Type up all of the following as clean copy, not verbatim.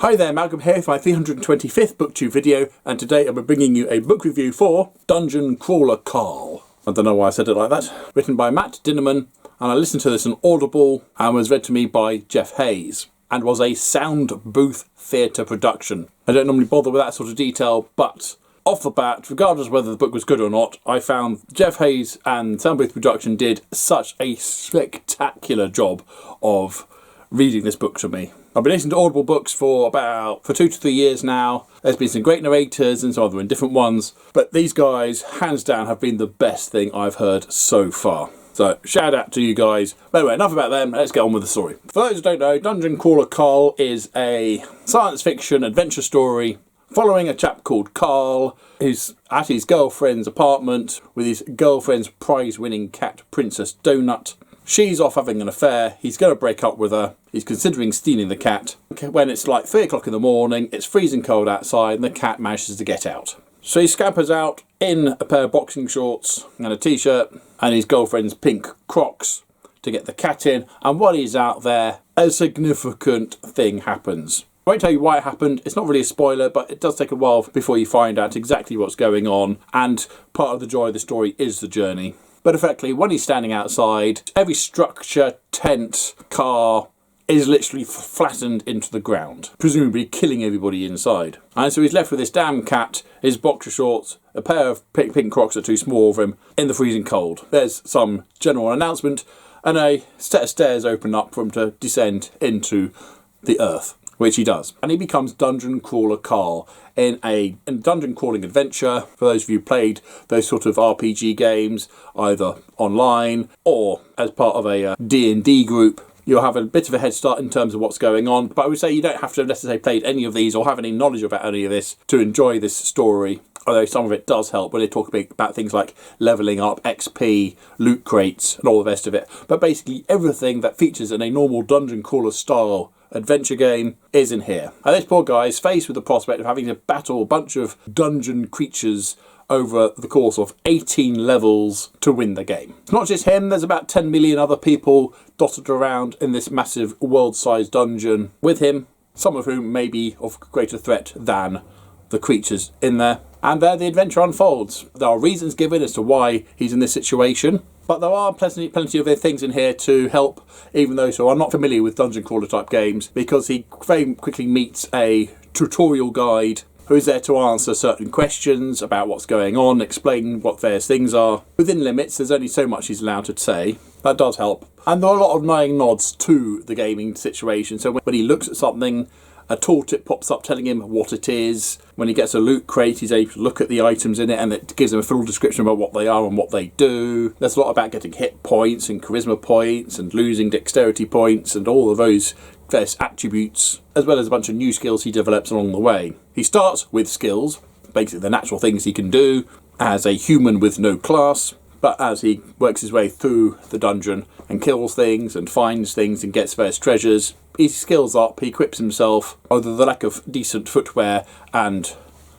Hi there, Malcolm here for my 325th Booktube video, and today I'll be bringing you a book review for Dungeon Crawler Carl. I don't know why I said it like that. Written by Matt Dinnerman, and I listened to this on Audible and was read to me by Jeff Hayes, and was a sound booth theatre production. I don't normally bother with that sort of detail, but off the bat, regardless of whether the book was good or not, I found Jeff Hayes and Sound Booth Production did such a spectacular job of reading this book to me. I've been listening to Audible books for 2 to 3 years now. There's been some great narrators and some other different ones, but these guys, hands down, have been the best thing I've heard so far. So, shout out to you guys. But anyway, enough about them, let's get on with the story. For those who don't know, Dungeon Crawler Carl is a science fiction adventure story following a chap called Carl, who's at his girlfriend's apartment with his girlfriend's prize-winning cat, Princess Donut. She's off having an affair, he's going to break up with her, he's considering stealing the cat. When it's like 3 o'clock in the morning, it's freezing cold outside and the cat manages to get out. So he scampers out in a pair of boxing shorts and a t-shirt and his girlfriend's pink Crocs to get the cat in, and while he's out there, a significant thing happens. I won't tell you why it happened, it's not really a spoiler, but it does take a while before you find out exactly what's going on, and part of the joy of the story is the journey. But effectively, when he's standing outside, every structure, tent, car is literally flattened into the ground, presumably killing everybody inside. And so he's left with this damn cat, his boxer shorts, a pair of pink Crocs that are too small for him, in the freezing cold. There's some general announcement, and a set of stairs open up for him to descend into the earth, which he does. And he becomes Dungeon Crawler Carl in a dungeon crawling adventure. For those of you who played those sort of RPG games, either online or as part of a D&D group, you'll have a bit of a head start in terms of what's going on. But I would say you don't have to necessarily played any of these or have any knowledge about any of this to enjoy this story. Although some of it does help when they talk about things like levelling up, XP, loot crates and all the rest of it. But basically everything that features in a normal dungeon crawler style adventure game is in here. And this poor guy is faced with the prospect of having to battle a bunch of dungeon creatures over the course of 18 levels to win the game. It's not just him, there's about 10 million other people dotted around in this massive world-sized dungeon with him, some of whom may be of greater threat than the creatures in there. And there the adventure unfolds. There are reasons given as to why he's in this situation, but there are plenty of things in here to help even those who are not familiar with dungeon crawler type games, because he very quickly meets a tutorial guide who is there to answer certain questions about what's going on, explain what various things are. Within limits, there's only so much he's allowed to say. That does help. And there are a lot of knowing nods to the gaming situation. So when he looks at something, a tooltip pops up telling him what it is. When he gets a loot crate, he's able to look at the items in it and it gives him a full description about what they are and what they do. There's a lot about getting hit points and charisma points and losing dexterity points and all of those various attributes, as well as a bunch of new skills he develops along the way. He starts with skills, basically the natural things he can do as a human with no class. But as he works his way through the dungeon and kills things and finds things and gets various treasures, he skills up, he equips himself, although the lack of decent footwear and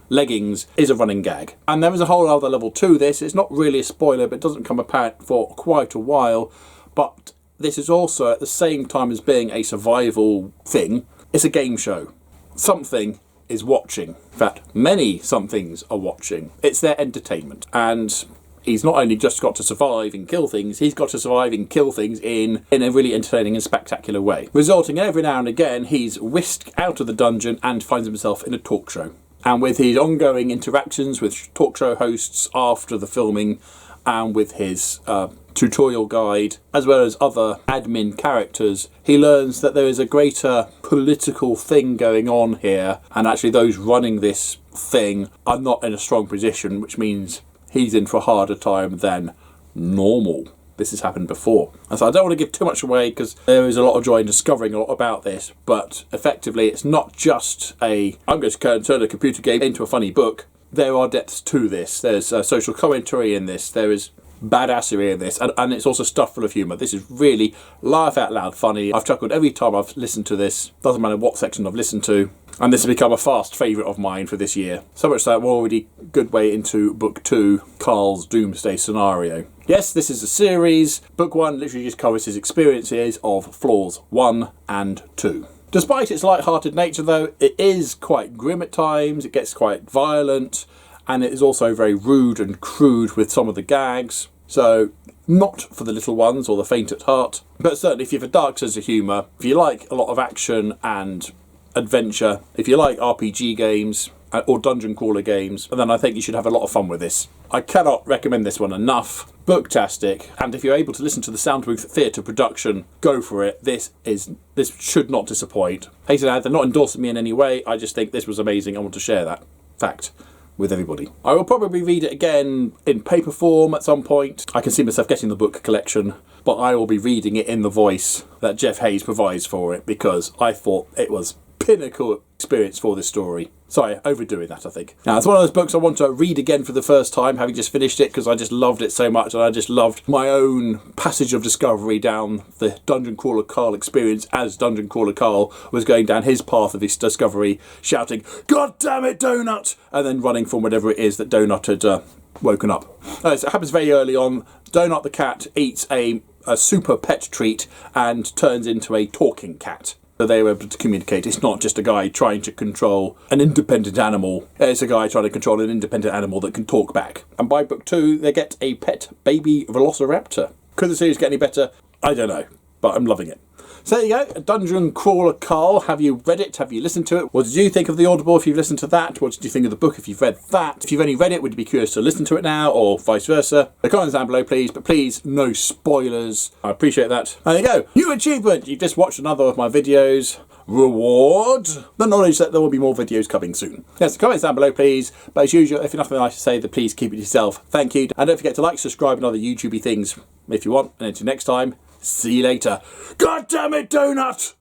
leggings is a running gag. And there is a whole other level to this. It's not really a spoiler, but it doesn't come apparent for quite a while. But this is also, at the same time as being a survival thing, it's a game show. Something is watching. In fact, many somethings are watching. It's their entertainment. And he's not only just got to survive and kill things, he's got to survive and kill things in a really entertaining and spectacular way. Resulting in every now and again, he's whisked out of the dungeon and finds himself in a talk show. And with his ongoing interactions with talk show hosts after the filming, and with his tutorial guide, as well as other admin characters, he learns that there is a greater political thing going on here, and actually those running this thing are not in a strong position, which means he's in for a harder time than normal. This has happened before. And so I don't want to give too much away because there is a lot of joy in discovering a lot about this, but effectively it's not just I'm going to turn a computer game into a funny book. There are depths to this. There's social commentary in this. There is badassery in this, and it's also stuffed full of humour. This is really laugh out loud funny. I've chuckled every time I've listened to this. Doesn't matter what section I've listened to. And this has become a fast favourite of mine for this year. So much so we're already a good way into Book 2, Carl's Doomsday Scenario. Yes, this is a series. Book 1 literally just covers his experiences of Floors 1 and 2. Despite its light-hearted nature though, it is quite grim at times, it gets quite violent, and it is also very rude and crude with some of the gags. So, not for the little ones or the faint at heart, but certainly if you have a dark sense of humour, if you like a lot of action and adventure, if you like RPG games or dungeon crawler games, then I think you should have a lot of fun with this. I cannot recommend this one enough. Booktastic, and if you're able to listen to the Sound Booth Theatre production, go for it. This should not disappoint. Hey, so they're not endorsing me in any way. I just think this was amazing. I want to share that fact with everybody. I will probably read it again in paper form at some point. I can see myself getting the book collection, but I will be reading it in the voice that Jeff Hayes provides for it, because I thought it was pinnacle experience for this story. Sorry, overdoing that, I think. Now, it's one of those books I want to read again for the first time, having just finished it, because I just loved it so much, and I just loved my own passage of discovery down the Dungeon Crawler Carl experience as Dungeon Crawler Carl was going down his path of his discovery, shouting, "God damn it, Donut!" and then running from whatever it is that Donut had woken up. So it happens very early on. Donut the cat eats a super pet treat and turns into a talking cat. So they were able to communicate. It's not just a guy trying to control an independent animal. It's a guy trying to control an independent animal that can talk back. And by book 2, they get a pet baby velociraptor. Could the series get any better? I don't know, but I'm loving it. So there you go, Dungeon Crawler Carl. Have you read it? Have you listened to it? What did you think of the Audible if you've listened to that? What did you think of the book if you've read that? If you've only read it, would you be curious to listen to it now, or vice versa? The comments down below, please, but please, no spoilers. I appreciate that. There you go. New achievement! You've just watched another of my videos. Reward the knowledge that there will be more videos coming soon. Yes, comments down below, please. But as usual, if you've nothing nice to say, then please keep it to yourself. Thank you. And don't forget to like, subscribe, and other YouTubey things if you want. And until next time, see you later. God damn it, Donut!